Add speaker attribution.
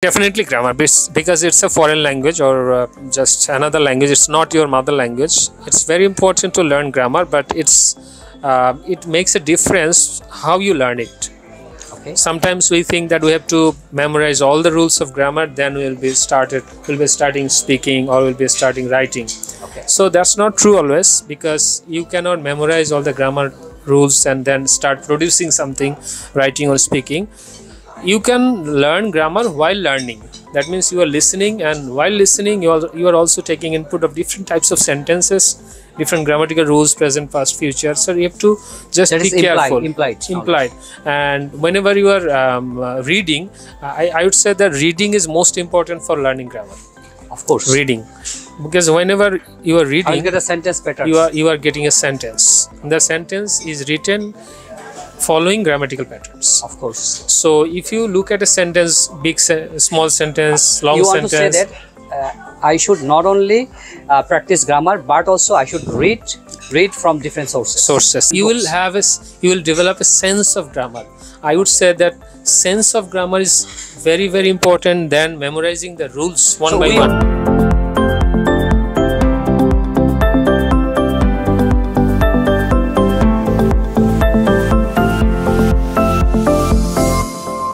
Speaker 1: Definitely grammar, because it's a foreign language or just another language. It's not your mother language. It's very important to learn grammar, but it makes a difference how you learn it.
Speaker 2: Okay.
Speaker 1: Sometimes we think that we have to memorize all the rules of grammar, then we'll be starting speaking or we'll be starting writing.
Speaker 2: Okay.
Speaker 1: So that's not true always, because you cannot memorize all the grammar rules and then start producing something, writing or speaking. You can learn grammar while learning. That means you are listening, and while listening you are also taking input of different types of sentences, different grammatical rules, present, past, future. So you have to just be careful. Implied. And whenever you are reading, I would say that reading is most important for learning grammar.
Speaker 2: Of course.
Speaker 1: Reading. Because whenever you are reading,
Speaker 2: you get a sentence pattern.
Speaker 1: You are getting a sentence. The sentence is written following grammatical patterns.
Speaker 2: Of course.
Speaker 1: So if you look at a sentence, small sentence, long sentence.
Speaker 2: You want to say that I should not only practice grammar, but also I should read from different sources.
Speaker 1: You will develop a sense of grammar. I would say that sense of grammar is very, very important than memorizing the rules one by one.